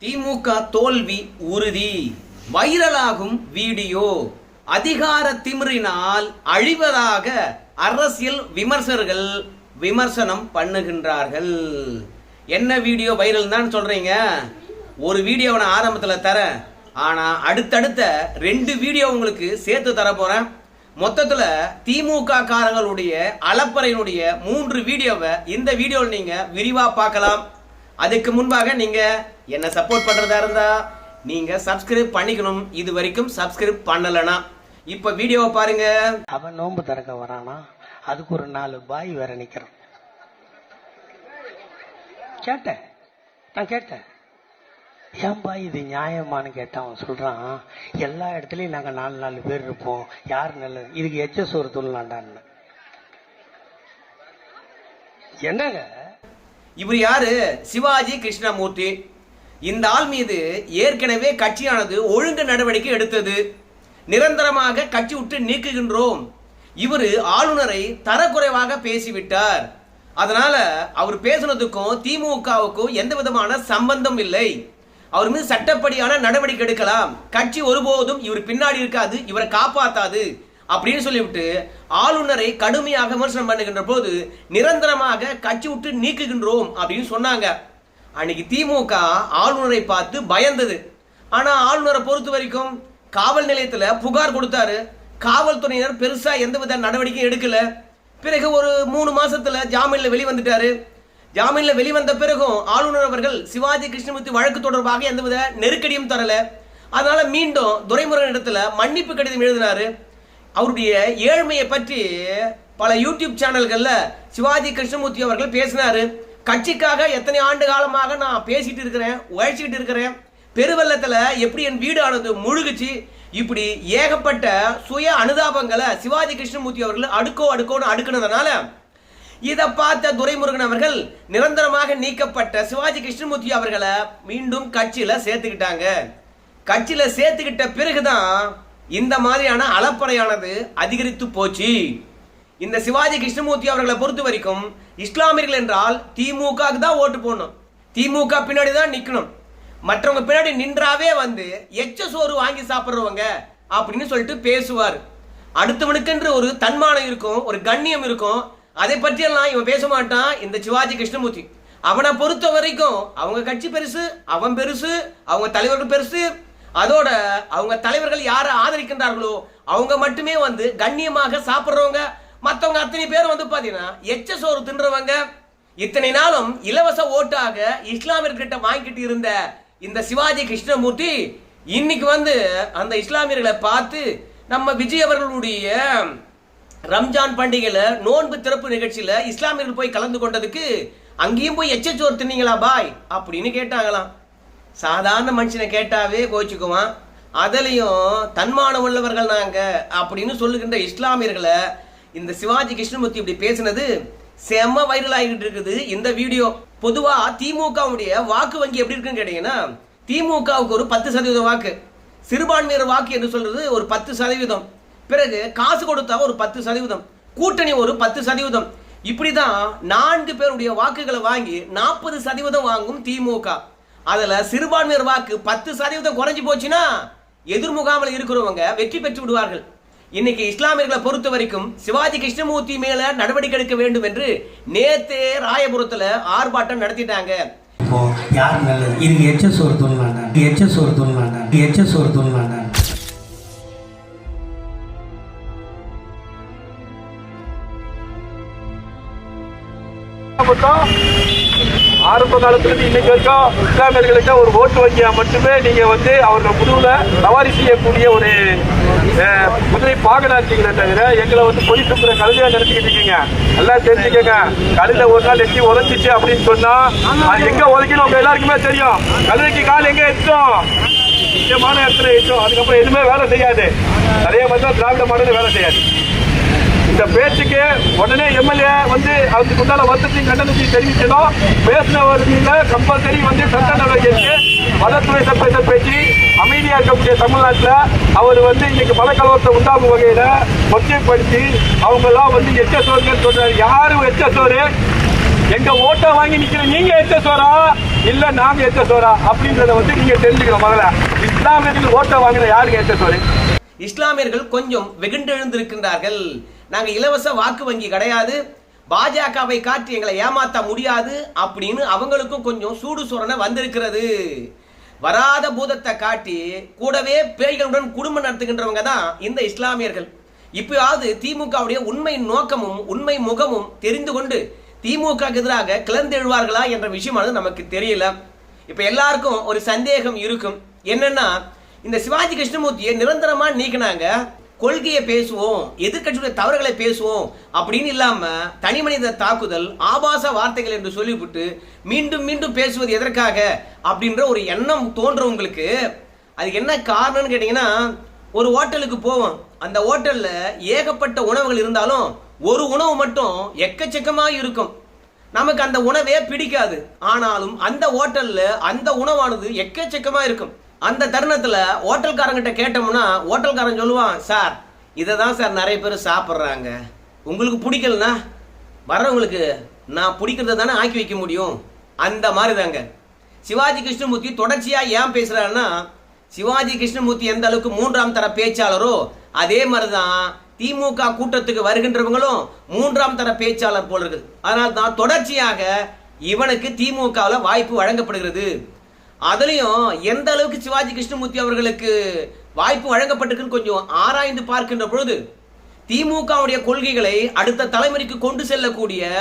திமுக தோல்வி உறுதி. வைரலாகும் வீடியோ. அதிகார திமிரினால் அழிவதாக அரசியல் விமர்சகர்கள் விமர்சனம் பண்ணுகின்றார்கள். என்ன வீடியோ வைரல் தான் சொல்றீங்க? ஒரு வீடியோவை நான் ஆரம்பத்தில் தரேன், ஆனா அடுத்தடுத்த 2 வீடியோ உங்களுக்கு சேர்த்து தர போறேன். மொத்தத்துல திமுக காரங்களுடைய அலப்பறையினுடைய 3 வீடியோவை இந்த வீடியோவில் நீங்க விரிவா பார்க்கலாம். அதுக்கு முன்பாக நீங்க என்ன சப்போர்ட் பண்றதா இருந்தா நீங்க சப்ஸ்கிரைப் பண்ணிக்கணும். இது வரைக்கும் சப்ஸ்கிரைப் பண்ணலனா இப்ப வீடியோவை பாருங்க. அவன் நோன்பு திறக்க வரானா, அதுக்கு ஒரு 4 பாய் வேற நிக்கிறான். நான் கேட்டேன் ஏன் பாய் இது நியாயமானு கேட்டான். அவன் சொல்றான், எல்லா இடத்துலயும் நாங்க 4 பேர் இருப்போம், யார் நல்லது, இதுக்கு எச்ச ஒரு துள்ளாண்டான்னு. என்னங்க இவர் யாரு? சிவாஜி கிருஷ்ணமூர்த்தி. இந்த ஆள் மீது ஏற்கனவே கட்சியானது ஒழுங்கு நடவடிக்கை எடுத்தது. நிரந்தரமாக கட்சி விட்டு நீக்குகின்றோம். இவர் ஆளுநரை தரக்குறைவாக பேசிவிட்டார். அதனால அவர் பேசுனதுக்கும் திமுகவுக்கும் எந்த விதமான சம்பந்தம் இல்லை. அவர் மீது சட்டப்படியான நடவடிக்கை எடுக்கலாம். கட்சி ஒருபோதும் இவர் பின்னாடி இருக்காது, இவரை காப்பாத்தாது அப்படின்னு சொல்லிவிட்டு ஆளுநரை கடுமையாக விமர்சனம் பண்ணுகின்ற போது நிரந்தரமாக கட்சி விட்டு நீக்குகின்றோம் அப்படின்னு சொன்னாங்க. அன்னைக்கு திமுக ஆளுநரை பார்த்து பயந்தது. ஆனா ஆளுநரை பொறுத்த வரைக்கும் காவல் நிலையத்துல புகார் கொடுத்தாரு. காவல்துறையினர் பெருசா எந்தவித நடவடிக்கையும் எடுக்கல. பிறகு ஒரு 3 மாசத்துல ஜாமீன்ல வெளிவந்துட்டாரு. ஜாமீன்ல வெளிவந்த பிறகும் ஆளுநர் அவர்கள் சிவாஜி கிருஷ்ணமூர்த்தி வழக்கு தொடர்பாக எந்தவித நெருக்கடியும் தரல. அதனால மீண்டும் துரைமுருகன் இடத்துல மன்னிப்பு கடிதம் எழுதினாரு. அவருடைய ஏழ்மையை பற்றி பல யூடியூப் சேனல்கள்ல சிவாஜி கிருஷ்ணமூர்த்தி அவர்கள் பேசினாரு. கட்சிக்காக எத்தனை ஆண்டு காலமாக நான் பேசிட்டு இருக்கிறேன், உழைச்சிட்டு இருக்கிறேன், பெருவெள்ளத்துல எப்படி என் வீடு ஆனது முழுகுச்சு, இப்படி ஏகப்பட்ட சுய அனுதாபங்களை சிவாஜி கிருஷ்ணமூர்த்தி அவர்கள் அடுக்கோன்னு அடுக்குனதுனால இதை பார்த்த துரைமுருகன் அவர்கள் நிரந்தரமாக நீக்கப்பட்ட சிவாஜி கிருஷ்ணமூர்த்தி அவர்களை மீண்டும் கட்சியில சேர்த்துக்கிட்டாங்க. கட்சியில சேர்த்துக்கிட்ட பிறகுதான் இந்த மாதிரியான அலப்பறையானது அதிகரித்து போச்சு. இந்த சிவாஜி கிருஷ்ணமூர்த்தி அவர்களை பொறுத்த வரைக்கும் இஸ்லாமியர்கள் என்றால் திமுக தான் ஓட்டு போடணும், திமுக பின்னாடி தான் நிக்கணும், மற்றவங்க பின்னாடி நின்றாவே வந்து எச்ச சோறு வாங்கி சாப்பிடுறவங்க அப்படின்னு சொல்லிட்டு பேசுவார். அடுத்தவனுக்கென்று ஒரு தன்மானம் இருக்கும், ஒரு கண்ணியம் இருக்கும். அதை பற்றியெல்லாம் இவன் பேச மாட்டான் இந்த சிவாஜி கிருஷ்ணமூர்த்தி. அவனை பொறுத்த வரைக்கும் அவங்க கட்சி பெருசு, அவன் பெருசு, அவங்க தலைவர்கள் பெருசு, அதோட அவங்க தலைவர்கள் யாரை ஆதரிக்கின்றார்களோ அவங்க மட்டுமே வந்து கண்ணியமாக சாப்பிடுறவங்க, மற்றவங்க அத்தனை பேர் வந்து பாத்தீங்கன்னா எச்ச சோறு தின்றவங்க. இத்தனை நாளும் இலவச ஓட்டாக இஸ்லாமியர்கிட்ட வாங்கிட்டு இருந்த இந்த சிவாஜி கிருஷ்ணமூர்த்தி இன்னைக்கு வந்து அந்த இஸ்லாமியர்களை பார்த்து நம்ம விஜய் அவர்களுடைய ரம்ஜான் பண்டிகையில நோன்பு திறப்பு நிகழ்ச்சியில இஸ்லாமியர்கள் போய் கலந்து கொண்டதுக்கு அங்கேயும் போய் எச்ச சோறு தின்னீங்களா பாய் அப்படின்னு கேட்டாங்களாம். சாதாரண மனுஷனை கேட்டாவே கோச்சுக்குவான். அதுலயும் தன்மானம் உள்ளவர்கள் நாங்க அப்படின்னு சொல்லுகின்ற இஸ்லாமியர்களை இந்த சிவாஜி கிருஷ்ணமூர்த்தி இப்படி பேசினது செம்ம வைரல் ஆகிட்டு இருக்குது இந்த வீடியோ. பொதுவா திமுகவுடைய வாக்கு வங்கி எப்படி இருக்குன்னு கேட்டீங்கன்னா, திமுகவுக்கு ஒரு 10% வாக்கு, சிறுபான்மையர் வாக்கு என்று சொல்றது ஒரு 10%, பிறகு காசு கொடுத்தா ஒரு 10%, கூட்டணி ஒரு 10%, இப்படிதான் 4 பேருடைய வாக்குகளை வாங்கி 40% வாங்கும் திமுக. அதுல சிறுபான்மையர் வாக்கு 10% குறைஞ்சு போச்சுன்னா எதிர்முகாமல் இருக்கிறவங்க வெற்றி பெற்று விடுவார்கள். இன்னைக்கு இஸ்லாமியர்களை பொறுத்த வரைக்கும் சிவாஜி கிருஷ்ணமூர்த்தி மேல நடவடிக்கை எடுக்க வேண்டும் என்று நேத்தே ராயபுரத்துல ஆர்ப்பாட்டம் நடத்திட்டாங்க. யார் நல்லது, இதுக்கு எச்ச சோறு துள்ளாண்டா. ஆரம்ப காலத்திலிருந்து இன்னைக்கு வரைக்கும் இஸ்லாமியர்களுக்கு ஒரு ஓட்டு வங்கியா மட்டுமே நீங்க வந்து அவர்கள் முதுகுல சவாரி செய்யக்கூடிய ஒரு குதிரை பாகனா இருக்கீங்களே தவிர எங்களை வந்து பொய் சுற்றுற கழுதையா நினைச்சுக்கிட்டு இருக்கீங்க. நல்லா தெரிஞ்சுக்கங்க, கழுதை ஒரு நாள் எட்டி உதச்சிச்சு அப்படின்னு சொன்னா அது எங்க உதைக்கணும் உங்க எல்லாருக்குமே தெரியும். கழுதைக்கு கால் எங்க எட்டும், முக்கியமான இடத்துல எட்டும், அதுக்கப்புறம் எதுவுமே வேலை செய்யாது. நிறைய மட்டும் திராவிட மாடல் வேலை செய்யாது. இந்த பேச்சுக்கு உடனே எம்எல்ஏ வந்து அதுக்கு உண்டான வருத்தத்தையும் கண்டனத்தையும் தெரிவிக்கணும். பேசினவர்கள கம்பல்சரி வந்து சட்ட நடவடிக்கை மதத்துறை சட்டத்தை பேச்சு அமைதியா இருக்கக்கூடிய தமிழ்நாட்டில் அவர் வந்து இன்னைக்கு மதக்கலவரத்தை உண்டாகும் வகையில கொச்சைப்படுத்தி அவங்க எல்லாம் வந்து எச்ச சோறுன்னு சொல்றாரு. யாரும் எச்ச சோறு எங்க ஓட்டை வாங்கி நிக்கிற நீங்க எச்சசோரா இல்ல நாங்க எச்சசோரா அப்படின்றத வந்து நீங்க தெரிஞ்சுக்கணும். முதல்ல இஸ்லாமியர்கள் ஓட்டை வாங்குற யாருக்கு எச்சசோறு? இஸ்லாமியர்கள் கொஞ்சம் வெகுண்டெழுந்திருக்கின்றார்கள். நாங்க இலவச வாக்கு வங்கி கிடையாது, பாஜகவை காட்டி எங்களை ஏமாத்த முடியாது அப்படின்னு அவங்களுக்கும் கொஞ்சம் சூடு சொரணை வந்திருக்கிறது. வராத பூதத்தை காட்டி கூடவே பேய்களுடன் குடும்பம் நடத்துகின்றவங்க தான் இந்த இஸ்லாமியர்கள். இப்பயாவது திமுகவுடைய உண்மை நோக்கமும் உண்மை முகமும் தெரிந்து கொண்டு திமுக எதிராக கிளர்ந்தெழுவார்களா என்ற விஷயமானது நமக்கு தெரியல. இப்ப எல்லாருக்கும் ஒரு சந்தேகம் இருக்கும். என்னன்னா, இந்த சிவாஜி கிருஷ்ணமூர்த்தியை நிரந்தரமா நீக்கினாங்க, கொள்கையை பேசுவோம், எதிர்கட்சியுடைய தவறுகளை பேசுவோம் அப்படின்னு இல்லாம தனி மனித தாக்குதல், ஆபாச வார்த்தைகள் என்று சொல்லிவிட்டு மீண்டும் மீண்டும் பேசுவது எதற்காக அப்படின்ற ஒரு எண்ணம் தோன்றவங்களுக்கு அது என்ன காரணம்னு கேட்டீங்கன்னா, ஒரு ஹோட்டலுக்கு போவோம், அந்த ஹோட்டல்ல ஏகப்பட்ட உணவுகள் இருந்தாலும் ஒரு உணவு மட்டும் எக்கச்சக்கமா இருக்கும். நமக்கு அந்த உணவே பிடிக்காது, ஆனாலும் அந்த ஹோட்டல்ல அந்த உணவானது எக்கச்சக்கமா இருக்கும். அந்த தருணத்துல ஹோட்டல்காரங்கிட்ட கேட்டோம்னா ஹோட்டல்காரன் சொல்லுவான், சார் இதை தான் சார் நிறைய பேர் சாப்பிட்றாங்க, உங்களுக்கு பிடிக்கலனா வர்றவங்களுக்கு நான் பிடிக்கிறத தானே ஆக்கி வைக்க முடியும். அந்த மாதிரி தாங்க சிவாஜி கிருஷ்ணமூர்த்தி தொடர்ச்சியா ஏன் பேசுறாருன்னா, சிவாஜி கிருஷ்ணமூர்த்தி எந்த அளவுக்கு மூன்றாம் தர பேச்சாளரோ அதே மாதிரிதான் திமுக கூட்டத்துக்கு வருகின்றவங்களும் மூன்றாம் தர பேச்சாளர் போல இருக்குது. அதனால தான் தொடர்ச்சியாக இவனுக்கு திமுகவில் வாய்ப்பு வழங்கப்படுகிறது. அதுலயும் எந்த அளவுக்கு சிவாஜி கிருஷ்ணமூர்த்தி அவர்களுக்கு வாய்ப்பு வழங்கப்பட்டிருக்குன்னு கொஞ்சம் ஆராய்ந்து பார்க்கின்ற பொழுது, திமுகவுடைய கொள்கைகளை அடுத்த தலைமுறைக்கு கொண்டு செல்லக்கூடிய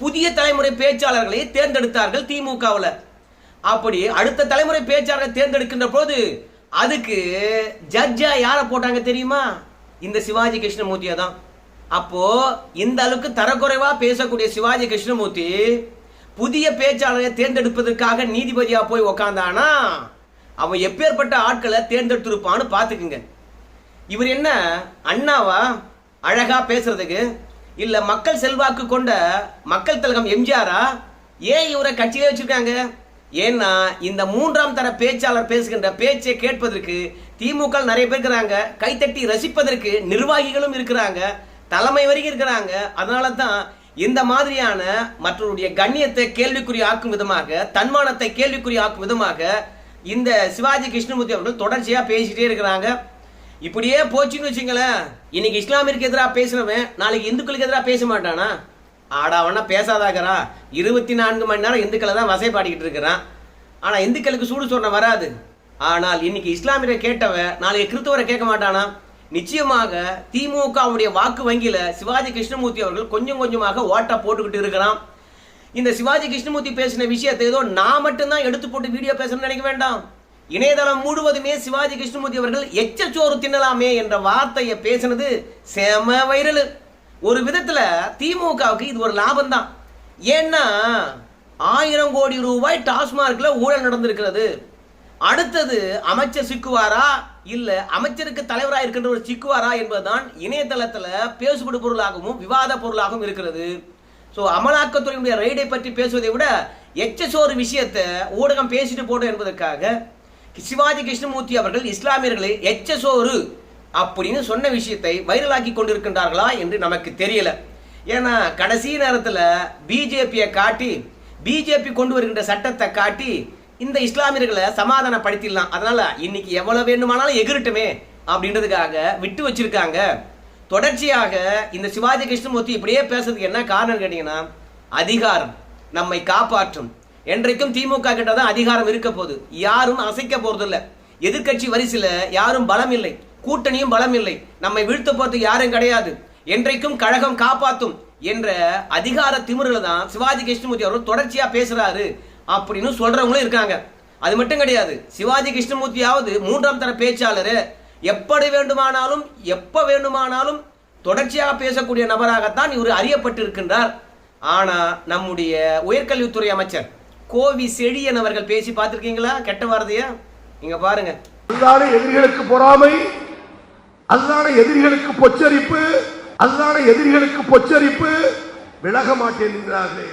புதிய தலைமுறை பேச்சாளர்களை தேர்ந்தெடுத்தார்கள் திமுகவில். அப்படி அடுத்த தலைமுறை பேச்சாளரை தேர்ந்தெடுக்கின்ற போது அதுக்கு ஜட்ஜா யாரை போட்டாங்க தெரியுமா? இந்த சிவாஜி கிருஷ்ணமூர்த்தியை தான். அப்போ இந்த அளவுக்கு தரக்குறைவா பேசக்கூடிய சிவாஜி கிருஷ்ணமூர்த்தி புதிய பேச்சாளரை தேர்ந்தெடுப்பதற்காக நீதிபதியா போய் உக்காந்தானா அவன் எப்பேற்பட்ட ஆட்களை தேர்ந்தெடுத்திருப்பான்னு பாத்துக்குங்க. இவர் என்ன அண்ணாவா அழகா பேசுறதுக்கு? இல்ல மக்கள் செல்வாக்கு கொண்ட மக்கள் திலகம் எம்ஜிஆரா? ஏன் இவரை கட்சியிலே வச்சிருக்காங்க? ஏன்னா இந்த மூன்றாம் தர பேச்சாளர் பேசுகின்ற பேச்சை கேட்பதற்கு திமுக நிறைய பேர் இருக்கிறாங்க, கைத்தட்டி ரசிப்பதற்கு நிர்வாகிகளும் இருக்கிறாங்க, தலைமை வரைக்கும் இருக்கிறாங்க. அதனால தான் இந்த மாதிரியான மற்றவருடைய கண்ணியத்தை கேள்விக்குறி ஆக்கும் விதமாக, தன்மானத்தை கேள்விக்குறி ஆக்கும் விதமாக இந்த சிவாஜி கிருஷ்ணமூர்த்தி அவர்கள் தொடர்ச்சியா பேசிட்டே இருக்கிறாங்க. இப்படியே போச்சுன்னு வச்சுங்களேன், இன்னைக்கு இஸ்லாமிற்கு எதிராக பேசுறவன் நாளைக்கு இந்துக்களுக்கு எதிராக பேச மாட்டானா? ஆடாவனா பேசாதாகிறான், 24 மணி நேரம் இந்துக்களை தான் வசைப்பாடிக்கிட்டு இருக்கிறான். ஆனா இந்துக்களுக்கு சூடு சொன்ன வராது. ஆனால் இன்னைக்கு இஸ்லாமியரை கேட்டவன் நாளைக்கு கிறிஸ்துவரை கேட்க மாட்டானா? நிச்சயமாக திமுகவுடைய வாக்கு வங்கியில சிவாஜி கிருஷ்ணமூர்த்தி அவர்கள் கொஞ்சம் கொஞ்சமாக ஓட்டா போட்டுக்கிட்டு இருக்கிறான். இந்த சிவாஜி கிருஷ்ணமூர்த்தி பேசின விஷயத்தை ஏதோ நான் மட்டும்தான் எடுத்து போட்டு வீடியோ பேசணும்னு நினைக்க வேண்டாம். இணையதளம் முழுவதுமே சிவாஜி கிருஷ்ணமூர்த்தி அவர்கள் எச்சச்சோறு தின்னலாமே என்ற வார்த்தையை பேசினது செம வைரல். ஒரு விதத்துல திமுகவுக்கு இது ஒரு லாபம் தான். ஏன்னா 1000 கோடி ரூபாய் டாஸ்மார்க்ல ஊழல் நடந்திருக்கிறது. அடுத்தது அமைச்சர் சிக்குவாரா இல்ல அமைச்சருக்கு தலைவராக இருக்கின்ற ஒரு சிக்குவாரா என்பதுதான் இணையதளத்துல பேசுபடு பொருளாகவும் விவாத பொருளாகவும் இருக்கிறது. சோ அமலாக்கத்துறையுடைய ரைடை பற்றி பேசுவதை விட எச்சசோறு விஷயத்தை ஊடகம் பேசிட்டு போட்டோம் என்பதற்காக சிவாஜி கிருஷ்ணமூர்த்தி அவர்கள் இஸ்லாமியர்களை எச்சசோறு அப்படின்னு சொன்ன விஷயத்தை வைரலாக்கி கொண்டிருக்கின்றார்களா என்று நமக்கு தெரியல. ஏன்னா கடைசி நேரத்தில் பிஜேபியை காட்டி, பிஜேபி கொண்டு வருகின்ற சட்டத்தை காட்டி இந்த இஸ்லாமியர்களை சமாதானப்படுத்திடலாம், அதனால இன்னைக்கு எவ்வளவு வேண்டுமானாலும் எகிரட்டுமே அப்படின்றதுக்காக விட்டு வச்சிருக்காங்க. தொடர்ச்சியாக இந்த சிவாஜி கிருஷ்ணமூர்த்தி இப்படியே பேசுறதுக்கு என்ன காரணம் கேட்டீங்கன்னா, அதிகாரம் நம்மை காப்பாற்றும். என்றைக்கும் திமுக கிட்ட தான் அதிகாரம் இருக்க போகுது, யாரும் அசைக்க போறதில்லை. எதிர்கட்சி வரிசையில யாரும் பலம் இல்லை, கூட்டணியும் பலம் இல்லை, நம்மை வீழ்த்த போறது யாரும் கிடையாது, என்றைக்கும் கழகம் காப்பாற்றும் என்ற அதிகார திமிரில தான் சிவாஜி கிருஷ்ணமூர்த்தி அவர்கள் தொடர்ச்சியா பேசுறாரு அப்படின்னு சொல்றவங்களும் இருக்காங்க. அது மட்டும் கிடையாது, சிவாஜி கிருஷ்ணமூர்த்தியாவது 3ஆம் தர பேச்சாளர், எப்படி வேண்டுமானாலும் எப்ப வேண்டுமானாலும் தொடர்ச்சியாக பேசக்கூடிய நபராகத்தான் இவர் அறியப்பட்டிருக்கின்றார். ஆனா நம்முடைய உயர்கல்வித்துறை அமைச்சர் கோவி செழியன் அவர்கள் பேசி பார்த்திருக்கீங்களா கெட்ட வார்த்தையா? இங்க பாருங்க. அதுதானே எதிரிகளுக்கு பொறாமை, அதுதானே எதிரிகளுக்கு பொச்சரிப்பு, அதுதானே எதிரிகளுக்கு பொச்சரிப்பு. விலக மாட்டேன் என்கிறார்களே,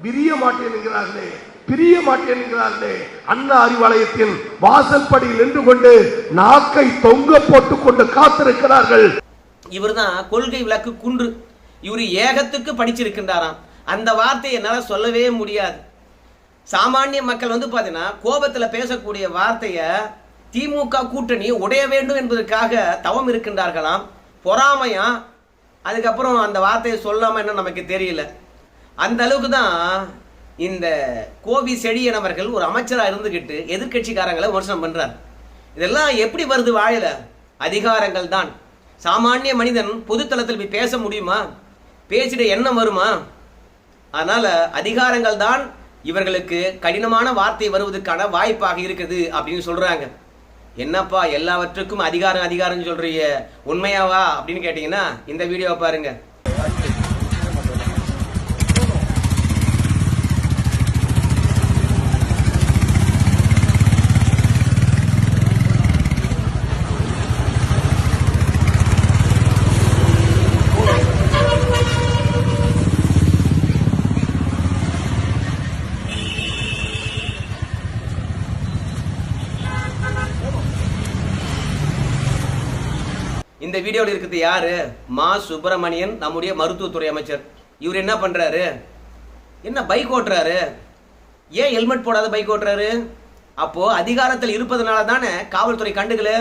விரிய மாட்டேன் என்கிறார்களே, பிரிய மாட்டேன் என்கிறார்களே. அண்ணா அறிவாலயத்தின் வாசல் படியில் நின்று கொண்டு நாக்கை தொங்க போட்டுக் கொண்டு காத்திருக்கிறார்கள். இவர் தான் கொள்கை விளக்கு குன்று. இவர் ஏகத்துக்கு படிச்சிருக்கின்றாராம். அந்த வார்த்தையை என்னால் சொல்லவே முடியாது. சாமானிய மக்கள் வந்து பார்த்தீங்கன்னா கோபத்தில் பேசக்கூடிய வார்த்தையை திமுக கூட்டணி உடைய வேண்டும் என்பதற்காக தவம் இருக்கின்றார்களாம், பொறாமையா. அதுக்கப்புறம் அந்த வார்த்தையை சொல்லாமல் என்ன நமக்கு தெரியல. அந்த அளவுக்கு தான் இந்த கோவி செழியன் அவர்கள் ஒரு அமைச்சராக இருந்துக்கிட்டு எதிர்கட்சிக்காரங்களை விமர்சனம் பண்றார். இதெல்லாம் எப்படி வருது வாயில? அதிகாரங்கள் தான். சாமானிய மனிதன் பொதுத்தளத்தில் போய் பேச முடியுமா? பேசிட எண்ணம் வருமா? அதனால அதிகாரங்கள் தான் இவர்களுக்கு கடினமான வார்த்தை வருவதற்கான வாய்ப்பாக இருக்குது அப்படின்னு சொல்றாங்க. என்னப்பா எல்லாவற்றுக்கும் அதிகாரம் அதிகாரம் சொல்றீங்க, உண்மையாவா அப்படின்னு கேட்டீங்கன்னா இந்த வீடியோவை பாருங்க. இந்த வீடியோவில் இருக்குது யாரு? மா சுப்பிரமணியன், நம்முடைய மருத்துவத்துறை அமைச்சர். இவர் என்ன பண்றாரு? என்ன பைக் ஓட்டுறாரு? ஏன் ஹெல்மெட் போடாத பைக் ஓட்டுறாரு? அப்போ அதிகாரத்தில் இருப்பதனால தானே காவல்துறை கண்டுக்கல.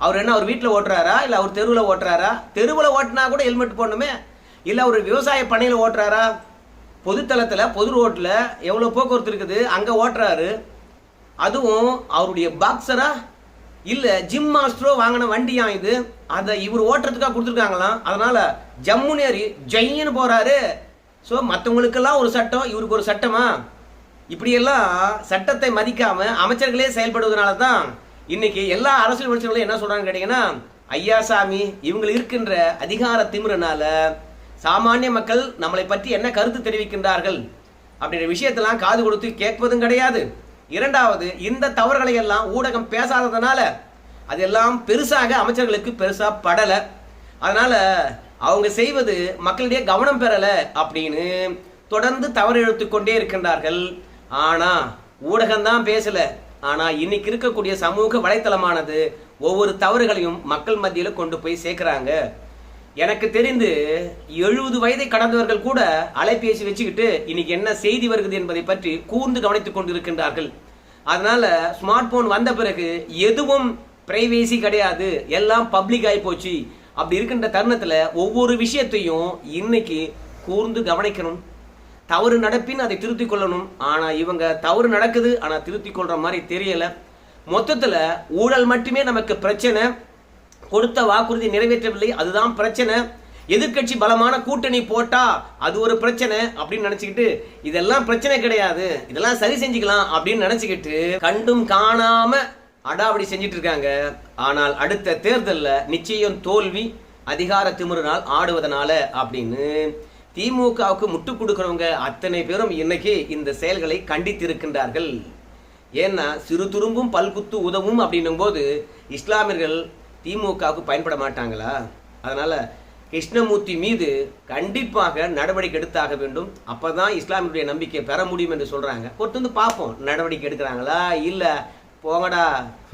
அவர் என்ன அவர் வீட்டில் ஓட்டுறாரா இல்லை அவர் தெருவில் ஓட்டுறாரா? தெருவில் ஓட்டினா கூட ஹெல்மெட் போடணுமே. இல்லை அவர் விவசாய பண்ணையில் ஓட்டுறாரா? பொதுத்தளத்தில் பொது ரோட்டில் எவ்வளோ போக்குவரத்து இருக்குது அங்கே ஓட்டுறாரு. அதுவும் அவருடைய பாக்ஸரா இல்லை ஜிம் மாஸ்டரோ வாங்கின வண்டியா இது? அதை இவர் ஓட்டுறதுக்காக கொடுத்துருக்காங்களாம். அதனால ஜம்முனேறி ஜெயின்னு போறாரு. ஸோ மற்றவங்களுக்கெல்லாம் ஒரு சட்டம், இவருக்கு ஒரு சட்டமா? இப்படியெல்லாம் சட்டத்தை மதிக்காம அமைச்சர்களே செயல்படுவதனால தான் இன்னைக்கு எல்லா அரசியல் விமர்சகர்களும் என்ன சொல்றாங்கன்னு கேட்டீங்கன்னா, ஐயா சாமி இவங்க இருக்கின்ற அதிகார திமிரனால சாமானிய மக்கள் நம்மளை பற்றி என்ன கருத்து தெரிவிக்கின்றார்கள் அப்படின்ற விஷயத்தெல்லாம் காது கொடுத்து கேட்பதும் கிடையாது. இரண்டாவது, இந்த தவறுகளை எல்லாம் ஊடகம் பேசாததுனால அதெல்லாம் பெருசாக அமைச்சர்களுக்கு பெருசா படல. அதனால அவங்க செய்வது மக்களிடையே கவனம் பெறல அப்படின்னு தொடர்ந்து தவறு இழுத்து கொண்டே இருக்கின்றார்கள். ஆனா ஊடகம் தான் பேசல. ஆனா இன்னைக்கு இருக்கக்கூடிய சமூக வலைத்தளமானது ஒவ்வொரு தவறுகளையும் மக்கள் மத்தியில கொண்டு போய் சேர்க்கிறாங்க. எனக்கு தெரிந்து 70 வயதை கடந்தவர்கள் கூட அலைபேசி வச்சுக்கிட்டு இன்னைக்கு என்ன செய்தி வருகிறது என்பதை பற்றி கூர்ந்து கவனித்துக் கொண்டிருக்கின்றார்கள். அதனால ஸ்மார்ட் போன் வந்த பிறகு எதுவும் பிரைவேசி கிடையாது, எல்லாம் பப்ளிக் ஆகி போச்சு. அப்படி இருக்கின்ற தருணத்துல ஒவ்வொரு விஷயத்தையும் இன்னைக்கு கூர்ந்து கவனிக்கணும். தவறு நடப்பின் அதை திருத்திக் கொள்ளணும். ஆனா இவங்க தவறு நடக்குது ஆனா திருத்திக் கொள்ற மாதிரி தெரியல. மொத்தத்துல ஊழல் மட்டுமே நமக்கு பிரச்சனை, கொடுத்த வாக்குறுதி நிறைவேற்றவில்லை அதுதான் பிரச்சனை, எதிர்கட்சி பலமான கூட்டணி போட்டா அது ஒரு பிரச்சனை அப்படின்னு நினைச்சுக்கிட்டு இதெல்லாம் பிரச்சனை கிடையாது, இதெல்லாம் சரி செஞ்சுக்கலாம் அப்படின்னு நினைச்சுக்கிட்டு கண்டும் காணாம அடாவடி செஞ்சிட்டு இருக்காங்க. ஆனால் அடுத்த தேர்தல்ல நிச்சயம் தோல்வி, அதிகார திமிருனால் ஆடுவதனால அப்படின்னு திமுகவுக்கு முட்டு கொடுக்கிறவங்க அத்தனை பேரும் இன்னைக்கு இந்த செயல்களை கண்டித்து இருக்கின்றார்கள். ஏன்னா சிறு துரும்பும் பல்குத்து உதவும் அப்படின்னும் போது இஸ்லாமியர்கள் திமுகவுக்கு பயன்பட மாட்டாங்களா? அதனால கிருஷ்ணமூர்த்தி மீது கண்டிப்பாக நடவடிக்கை எடுத்தாக வேண்டும். அப்பதான் இஸ்லாமியுடைய நம்பிக்கை பெற முடியும் என்று சொல்றாங்க. பொறுத்து வந்து பார்ப்போம் நடவடிக்கை எடுக்கிறாங்களா இல்ல போங்கடா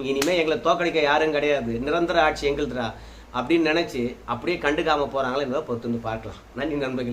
இனிமே எங்களை தோக்கடிக்க யாரும் கிடையாது, நிரந்தர ஆட்சி எங்களுதுரா அப்படின்னு நினைச்சு அப்படியே கண்டுக்காம போறாங்களா என்பதை பொறுத்து வந்து பார்க்கலாம். நன்றி நண்பர்கள்.